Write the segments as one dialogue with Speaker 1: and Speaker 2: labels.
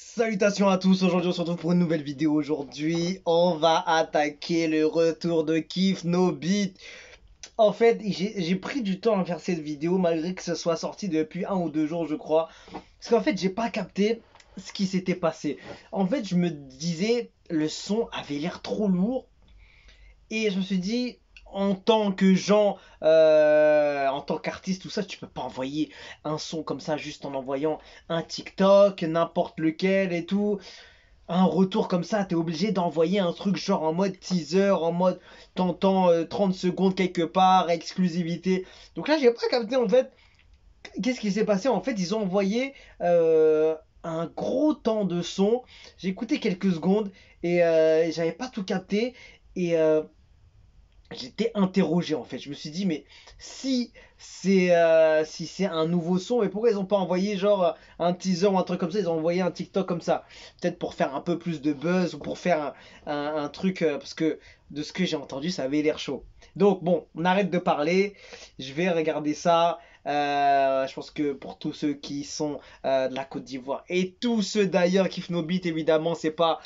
Speaker 1: Salutations à tous, aujourd'hui on se retrouve pour une nouvelle vidéo. Aujourd'hui on va attaquer le retour de Kif No Beat. En fait j'ai pris du temps à faire cette vidéo malgré que ce soit sorti depuis 1 ou 2 jours je crois. Parce qu'en fait j'ai pas capté ce qui s'était passé. En fait je me disais le son avait l'air trop lourd. Et je me suis dit, en tant que gens, en tant qu'artiste, tout ça, tu peux pas envoyer un son comme ça juste en envoyant un TikTok, n'importe lequel et tout. Un retour comme ça, t'es obligé d'envoyer un truc genre en mode teaser, en mode t'entends 30 secondes quelque part, exclusivité. Donc là, j'ai pas capté en fait qu'est-ce qui s'est passé. En fait, ils ont envoyé un gros temps de son. J'ai écouté quelques secondes et j'avais pas tout capté. Et j'étais interrogé en fait. Je me suis dit, mais si c'est un nouveau son, mais pourquoi ils ont pas envoyé genre un teaser ou un truc comme ça? Ils ont envoyé un TikTok comme ça. Peut-être pour faire un peu plus de buzz ou pour faire un truc. Parce que de ce que j'ai entendu, ça avait l'air chaud. Donc bon, on arrête de parler. Je vais regarder ça. Je pense que pour tous ceux qui sont de la Côte d'Ivoire et tous ceux d'ailleurs qui font nos beats, évidemment, c'est pas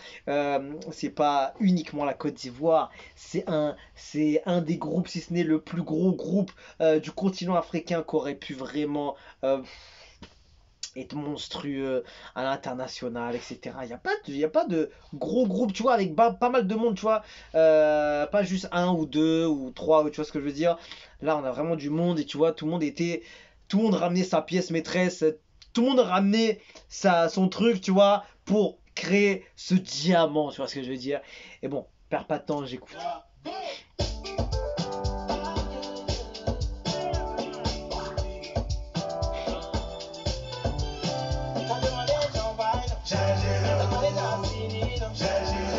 Speaker 1: uniquement la Côte d'Ivoire. C'est un des groupes, si ce n'est le plus gros groupe du continent africain qui aurait pu vraiment être monstrueux à l'international, etc. Il y a pas de gros groupe, tu vois, avec pas mal de monde, tu vois. Pas juste un ou deux ou trois, tu vois ce que je veux dire. Là, on a vraiment du monde et tu vois, tout le monde ramenait sa pièce maîtresse, tout le monde ramenait son truc, tu vois, pour créer ce diamant, tu vois ce que je veux dire. Et bon, perds pas de temps, j'écoute.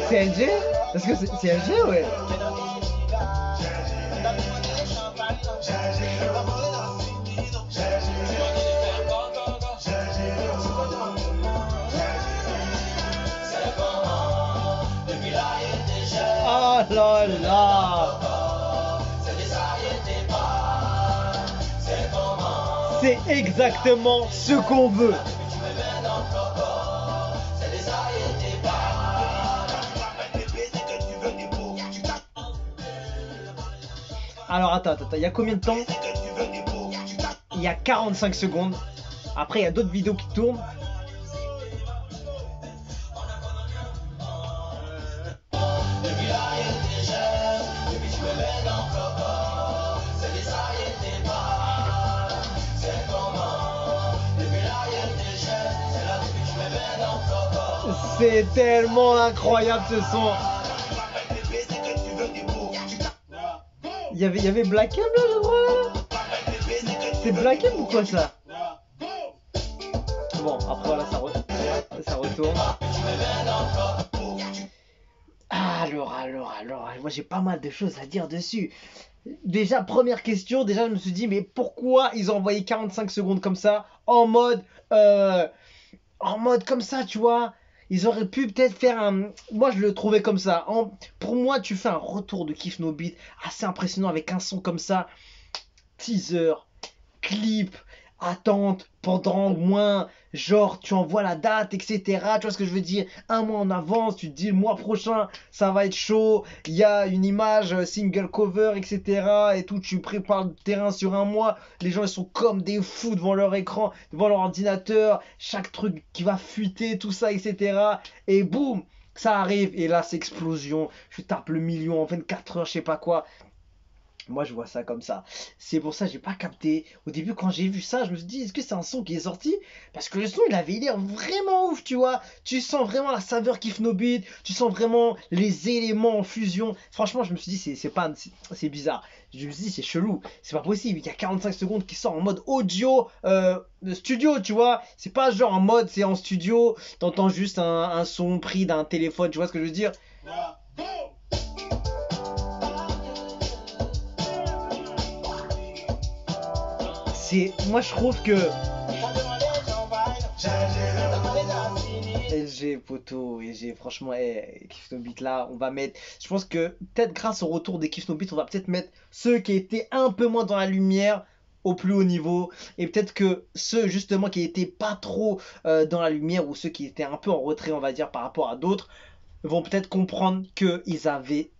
Speaker 1: CLG? Parce que c'est CLG, ouais. Oh là là! C'est exactement ce qu'on veut. Alors attends, il y a combien de temps? Il y a 45 secondes. Après, il y a d'autres vidéos qui tournent. C'est tellement incroyable ce son. Il y avait Black M là, je crois. C'est Black M ou quoi ça? Bon, après voilà, ça retourne. Alors, moi j'ai pas mal de choses à dire dessus. Déjà, première question, déjà je me suis dit, mais pourquoi ils ont envoyé 45 secondes comme ça, euh, en mode comme ça, tu vois? Ils auraient pu peut-être faire un. Moi je le trouvais comme ça. Pour moi, tu fais un retour de Kiff No Beat assez impressionnant avec un son comme ça. Teaser, clip, attente pendant au moins, genre tu envoies la date, etc. Tu vois ce que je veux dire? Un mois en avance, tu te dis le mois prochain, ça va être chaud. Il y a une image single cover, etc. Et tout, tu prépares le terrain sur un mois. Les gens ils sont comme des fous devant leur écran, devant leur ordinateur. Chaque truc qui va fuiter, tout ça, etc. Et boum! Ça arrive et là c'est explosion. Je tape le million en 24 heures, je sais pas quoi. Moi, je vois ça comme ça. C'est pour ça que j'ai pas capté. Au début, quand j'ai vu ça, je me suis dit, est-ce que c'est un son qui est sorti? Parce que le son, il avait l'air vraiment ouf, tu vois. Tu sens vraiment la saveur Kiff No Beat. Tu sens vraiment les éléments en fusion. Franchement, je me suis dit, c'est bizarre. Je me suis dit, c'est chelou. C'est pas possible. Il y a 45 secondes qui sort en mode audio de studio, tu vois. C'est pas genre en mode, c'est en studio. T'entends juste un son pris d'un téléphone, tu vois ce que je veux dire? Moi, je trouve que LG Poto et j'ai franchement Kiff No Beat là on va mettre, je pense que peut-être grâce au retour des Kiff No Beat on va peut-être mettre ceux qui étaient un peu moins dans la lumière au plus haut niveau. Et peut-être que ceux justement qui étaient pas trop dans la lumière, ou ceux qui étaient un peu en retrait, on va dire, par rapport à d'autres, vont peut-être comprendre qu'ils avaient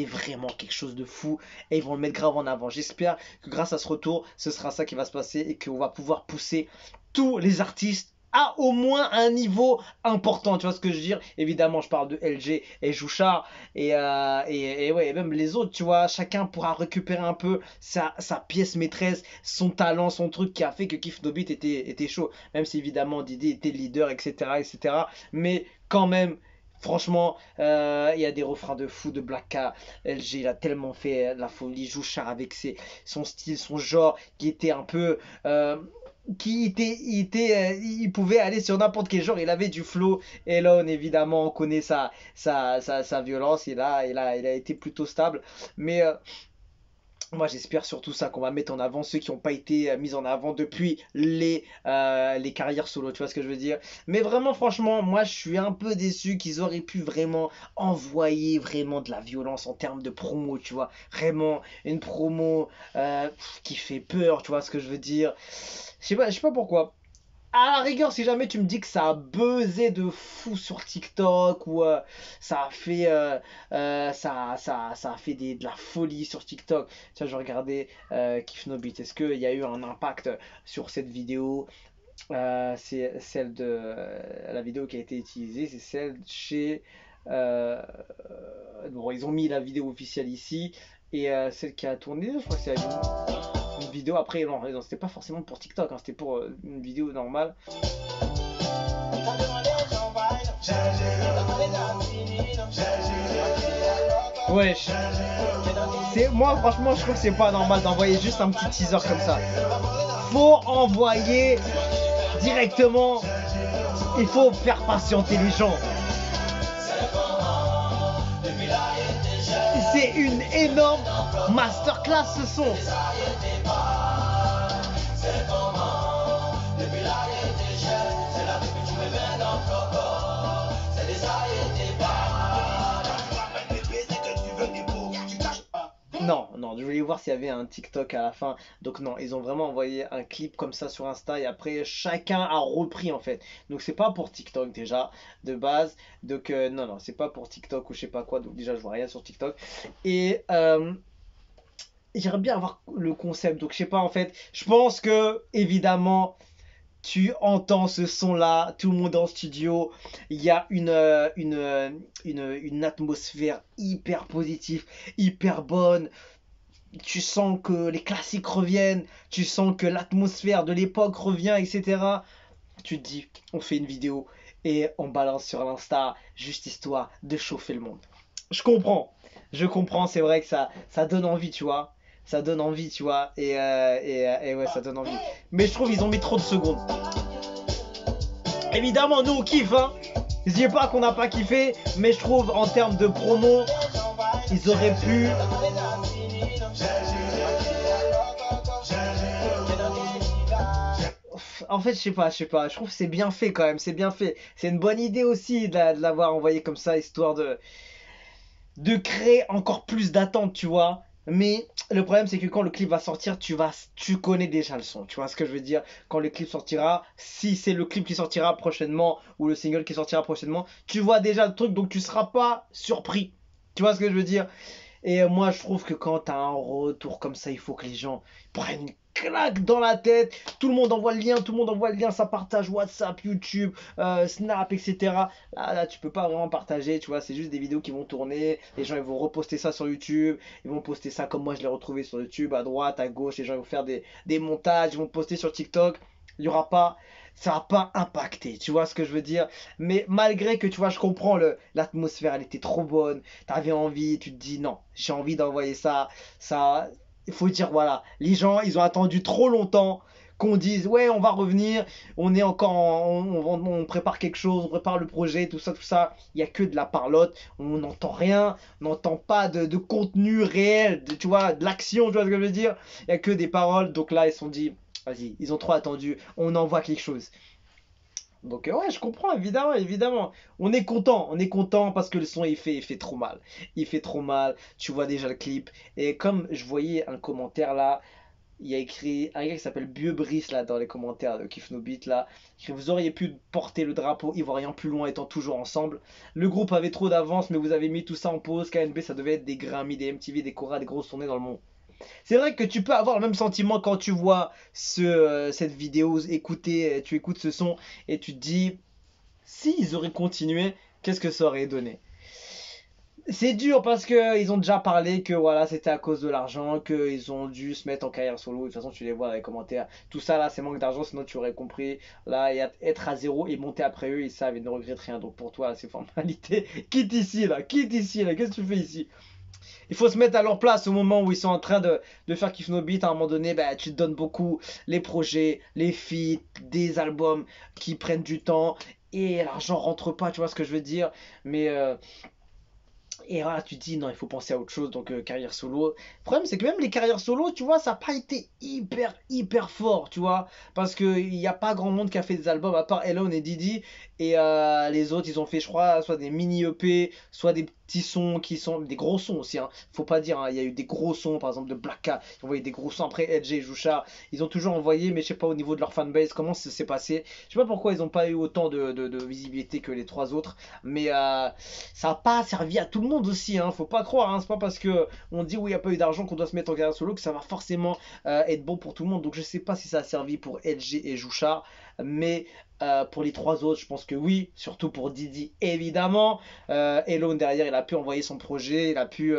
Speaker 1: vraiment quelque chose de fou et ils vont le mettre grave en avant. J'espère que grâce à ce retour, ce sera ça qui va se passer et qu'on va pouvoir pousser tous les artistes à au moins un niveau important. Tu vois ce que je veux dire? Évidemment, je parle de LG et Jouchard et ouais, et même les autres, tu vois. Chacun pourra récupérer un peu sa pièce maîtresse, son talent, son truc qui a fait que Kif No Beat était chaud. Même si évidemment Didi était leader, etc., etc. Mais quand même, franchement, il y a des refrains de fou de Black K. LG, il a tellement fait la folie. Jouchard avec son style, son genre, qui était un peu. Il pouvait aller sur n'importe quel genre. Il avait du flow. Elon, évidemment, on connaît sa violence. Il a été plutôt stable. Mais moi, j'espère surtout ça, qu'on va mettre en avant ceux qui n'ont pas été mis en avant depuis les carrières solo, tu vois ce que je veux dire. Mais vraiment, franchement, moi, je suis un peu déçu qu'ils auraient pu vraiment envoyer vraiment de la violence en termes de promo, tu vois. Vraiment, une promo qui fait peur, tu vois ce que je veux dire. Je sais pas pourquoi. À la rigueur, si jamais tu me dis que ça a buzzé de fou sur TikTok ou ça a fait, ça a fait de la folie sur TikTok. Tiens, je regardais Kif No Beat. Est-ce qu'il y a eu un impact sur cette vidéo? C'est celle de la vidéo qui a été utilisée, c'est celle chez. euh, bon, ils ont mis la vidéo officielle ici et celle qui a tourné, je crois que c'est une vidéo. Après, non, non, c'était pas forcément pour TikTok, hein, c'était pour une vidéo normale. Wesh. Moi, franchement, je trouve que c'est pas normal d'envoyer juste un petit teaser comme ça. Faut envoyer directement. Il faut faire patienter les gens. C'est une énorme masterclass, ce son. Non, non, je voulais voir s'il y avait un TikTok à la fin. Donc non, ils ont vraiment envoyé un clip comme ça sur Insta et après chacun a repris en fait. Donc c'est pas pour TikTok déjà de base. Donc non, non, c'est pas pour TikTok ou je sais pas quoi. Donc déjà je vois rien sur TikTok. Et j'aimerais bien avoir le concept. Donc je sais pas en fait. Je pense que évidemment tu entends ce son-là, tout le monde en studio, il y a une atmosphère hyper positive, hyper bonne. Tu sens que les classiques reviennent, tu sens que l'atmosphère de l'époque revient, etc. Tu te dis, on fait une vidéo et on balance sur l'Insta, juste histoire de chauffer le monde. Je comprends, c'est vrai que ça donne envie, tu vois. Ça donne envie, tu vois. Et ouais, ça donne envie. Mais je trouve qu'ils ont mis trop de secondes. Évidemment, nous on kiffe, hein. Je dis pas qu'on n'a pas kiffé, mais je trouve en termes de promo, ils auraient pu. En fait, je sais pas. Je trouve que c'est bien fait quand même, c'est bien fait. C'est une bonne idée aussi de l'avoir envoyé comme ça, histoire de créer encore plus d'attente, tu vois. Mais le problème, c'est que quand le clip va sortir, tu connais déjà le son. Tu vois ce que je veux dire? Quand le clip sortira, si c'est le clip qui sortira prochainement ou le single qui sortira prochainement, tu vois déjà le truc, donc tu seras pas surpris. Tu vois ce que je veux dire? Et moi, je trouve que quand t'as un retour comme ça, il faut que les gens prennent une claque dans la tête. Tout le monde envoie le lien, tout le monde envoie le lien, ça partage WhatsApp, YouTube, Snap, etc. Là, tu peux pas vraiment partager, tu vois, c'est juste des vidéos qui vont tourner. Les gens, ils vont reposter ça sur YouTube. Ils vont poster ça comme moi, je l'ai retrouvé sur YouTube, à droite, à gauche. Les gens, ils vont faire des montages, ils vont poster sur TikTok. Il y aura pas. Ça va pas impacter, tu vois ce que je veux dire. Mais malgré que, tu vois, je comprends l'atmosphère, elle était trop bonne. T'avais envie, tu te dis non, j'ai envie d'envoyer ça. Ça, il faut dire voilà, les gens, ils ont attendu trop longtemps qu'on dise ouais, on va revenir, on est encore on prépare quelque chose, on prépare le projet, tout ça, tout ça. Il y a que de la parlotte, on n'entend rien, on n'entend pas de contenu réel, tu vois, de l'action, tu vois ce que je veux dire. Il y a que des paroles, donc là ils se sont dit vas-y, ils ont trop attendu, on envoie quelque chose. Donc ouais, je comprends, évidemment, évidemment. On est content parce que le son il fait trop mal. Il fait trop mal, tu vois déjà le clip. Et comme je voyais un commentaire là, Il y a écrit un gars qui s'appelle Bieu Brice là dans les commentaires de Kiff No Beat là. Il écrit, vous auriez pu porter le drapeau ivoirien plus loin étant toujours ensemble. Le groupe avait trop d'avance mais vous avez mis tout ça en pause. KNB ça devait être des Grammy, des MTV, des Cora, des grosses tournées dans le monde. C'est vrai que tu peux avoir le même sentiment quand tu vois cette vidéo, tu écoutes ce son et tu te dis, s'ils auraient continué, qu'est-ce que ça aurait donné? C'est dur parce que ils ont déjà parlé que voilà, c'était à cause de l'argent, qu'ils ont dû se mettre en carrière solo. De toute façon, tu les vois dans les commentaires. Tout ça là, c'est manque d'argent, sinon tu aurais compris. Là, être à zéro et monter après eux, ils savent, ils ne regrettent rien. Donc pour toi, c'est formalité. Quitte ici là, qu'est-ce que tu fais ici? Il faut se mettre à leur place au moment où ils sont en train de faire Kiff No Beat. À un moment donné, bah, tu te donnes beaucoup les projets, les feats, des albums qui prennent du temps et l'argent rentre pas, tu vois ce que je veux dire. Mais et voilà, tu te dis non, il faut penser à autre chose, donc carrière solo. Le problème, c'est que même les carrières solo, tu vois, ça n'a pas été hyper fort, tu vois. Parce qu'il n'y a pas grand monde qui a fait des albums à part Elon et Didi. Et les autres, ils ont fait, je crois, soit des mini EP, soit des petits sons qui sont. Des gros sons aussi, hein. Faut pas dire, hein, il y a eu des gros sons, par exemple de Black K. Ils ont envoyé des gros sons après Edge et Joucha. Ils ont toujours envoyé, mais je sais pas au niveau de leur fanbase, comment ça s'est passé. Je sais pas pourquoi ils n'ont pas eu autant de visibilité que les trois autres. Mais ça n'a pas servi à tout le monde aussi, hein. Faut pas croire, hein. C'est pas parce que on dit oui, il n'y a pas eu d'argent qu'on doit se mettre en carrière solo que ça va forcément être bon pour tout le monde. Donc je sais pas si ça a servi pour LG et Joucha, mais pour les trois autres, je pense que oui, surtout pour Didi, évidemment. Elon derrière, il a pu envoyer son projet, il a pu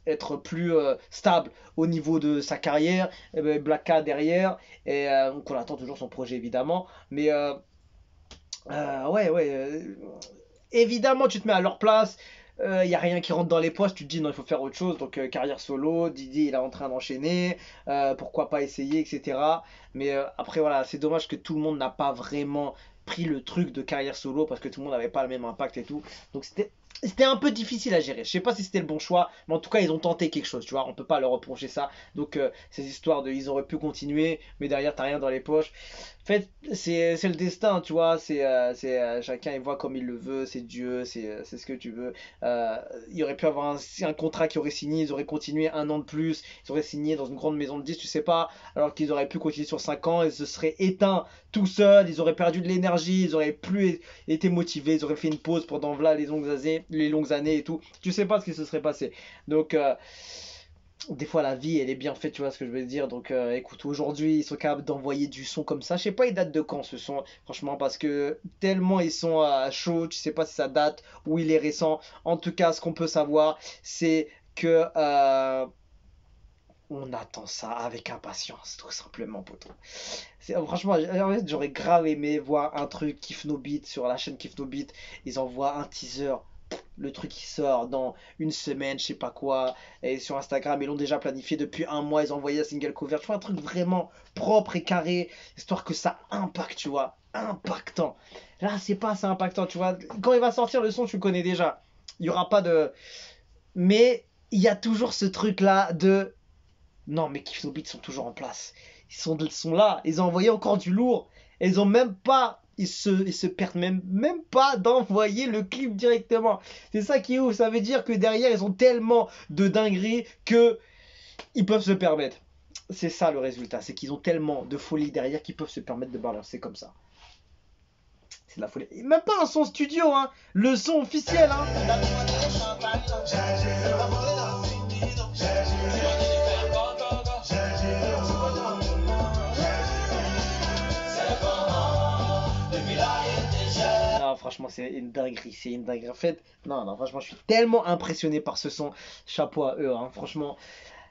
Speaker 1: être plus stable au niveau de sa carrière. Et ben, Blacka derrière, et donc on attend toujours son projet évidemment. Mais ouais, évidemment, tu te mets à leur place. Il n'y a rien qui rentre dans les poches. Tu te dis non, il faut faire autre chose. Donc, carrière solo. Didi, il est en train d'enchaîner. Pourquoi pas essayer, etc. Mais après, voilà, c'est dommage que tout le monde n'a pas vraiment pris le truc de carrière solo parce que tout le monde n'avait pas le même impact et tout. Donc, c'était un peu difficile à gérer. Je sais pas si c'était le bon choix, mais en tout cas, ils ont tenté quelque chose, tu vois. On peut pas leur reprocher ça. Donc, ces histoires de ils auraient pu continuer, mais derrière, t'as rien dans les poches. En fait, c'est le destin, tu vois. Chacun, il voit comme il le veut. C'est Dieu, c'est ce que tu veux. Il aurait pu avoir un contrat qui aurait signé. Ils auraient continué un an de plus. Ils auraient signé dans une grande maison de disques, tu sais pas. Alors qu'ils auraient pu continuer sur 5 ans. Ils se seraient éteints tout seuls. Ils auraient perdu de l'énergie. Ils auraient plus été motivés. Ils auraient fait une pause pendant voilà, les longues années et tout. Tu sais pas ce qui se serait passé. Donc, des fois la vie elle est bien faite, tu vois ce que je veux dire. Donc écoute, aujourd'hui ils sont capables d'envoyer du son comme ça. Je sais pas il date de quand ce son, franchement, parce que tellement ils sont chauds, tu sais pas si ça date ou il est récent. En tout cas, ce qu'on peut savoir, c'est que on attend ça avec impatience, tout simplement, poto. Franchement, en fait, j'aurais grave aimé voir un truc Kiff No Beat sur la chaîne Kiff No Beat. Ils envoient un teaser, le truc qui sort dans une semaine, je sais pas quoi. Et sur Instagram, ils l'ont déjà planifié depuis un mois. Ils ont envoyé un single cover. Tu vois, un truc vraiment propre et carré, histoire que ça impacte, tu vois. Impactant. Là, c'est pas assez impactant, tu vois. Quand il va sortir le son, tu le connais déjà. Il y aura pas de. Mais il y a toujours ce truc-là de. Non, mais Kiff No Beat sont toujours en place. Ils sont là. Ils ont envoyé encore du lourd. Et ils ont même pas. Ils se perdent même pas d'envoyer le clip directement. C'est ça qui est ouf. Ça veut dire que derrière, ils ont tellement de dingueries que ils peuvent se permettre. C'est ça le résultat. C'est qu'ils ont tellement de folie derrière qu'ils peuvent se permettre de balancer comme ça. C'est de la folie. Et même pas un son studio, hein. Le son officiel, hein. Non, franchement, c'est une dinguerie. C'est une dinguerie. En fait, non, franchement, je suis tellement impressionné par ce son. Chapeau à eux, hein, franchement.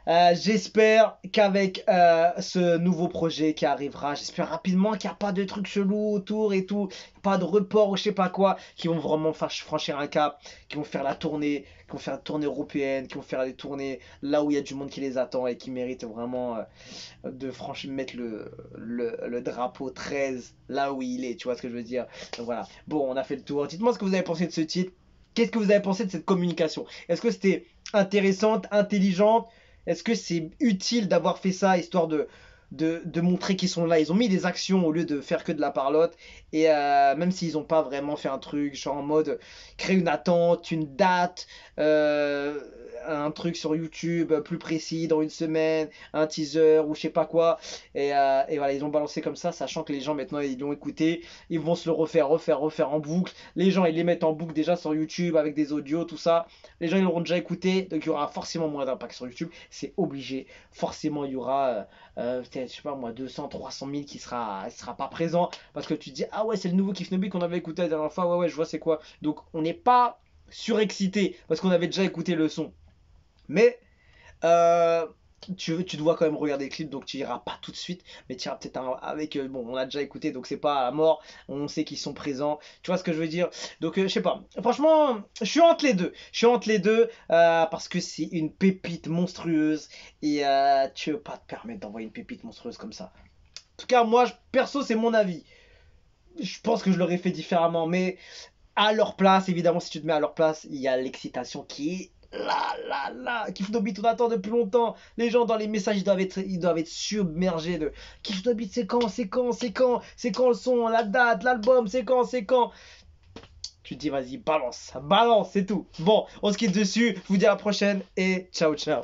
Speaker 1: J'espère qu'avec ce nouveau projet qui arrivera, j'espère rapidement qu'il n'y a pas de trucs chelous autour et tout, pas de report ou je sais pas quoi, qui vont vraiment franchir un cap, qui vont faire la tournée, qui vont faire la tournée européenne, qui vont faire les tournées là où il y a du monde qui les attend et qui méritent vraiment de franchir, mettre le drapeau 13 là où il est, tu vois ce que je veux dire. Donc voilà, bon, on a fait le tour. Dites-moi ce que vous avez pensé de ce titre. Qu'est-ce que vous avez pensé de cette communication? Est-ce que c'était intéressante, intelligente? Est-ce que c'est utile d'avoir fait ça, histoire de montrer qu'ils sont là? Ils ont mis des actions au lieu de faire que de la parlotte. Et même s'ils n'ont pas vraiment fait un truc, genre en mode créer une attente, une date, un truc sur YouTube plus précis dans une semaine, un teaser ou je sais pas quoi. Et voilà, ils ont balancé comme ça, sachant que les gens maintenant ils l'ont écouté, ils vont se le refaire en boucle. Les gens ils les mettent en boucle déjà sur YouTube avec des audios, tout ça. Les gens ils l'auront déjà écouté, donc il y aura forcément moins d'impact sur YouTube, c'est obligé. Forcément il y aura peut-être, je sais pas moi, 200, 300 000 qui sera pas présent parce que tu te dis, ah ouais, c'est le nouveau Kif Nobby qu'on avait écouté la dernière fois, ouais, ouais, je vois c'est quoi. Donc on n'est pas surexcité parce qu'on avait déjà écouté le son. Mais euh, tu dois quand même regarder le clip, donc tu iras pas tout de suite, mais tu iras peut-être avec. Bon, on a déjà écouté, donc c'est pas à mort, on sait qu'ils sont présents. Tu vois ce que je veux dire? Donc je sais pas. Franchement, je suis entre les deux. Je suis entre les deux parce que c'est une pépite monstrueuse et tu veux pas te permettre d'envoyer une pépite monstrueuse comme ça. En tout cas, moi, perso, c'est mon avis. Je pense que je l'aurais fait différemment, mais à leur place, évidemment, si tu te mets à leur place, il y a l'excitation qui est là. Kif Nobit, on attend depuis longtemps. Les gens dans les messages, ils doivent être submergés de Kif Nobit, c'est quand le son, la date, l'album, c'est quand. Tu te dis, vas-y, balance, balance, c'est tout. Bon, on se quitte dessus. Je vous dis à la prochaine et ciao, ciao.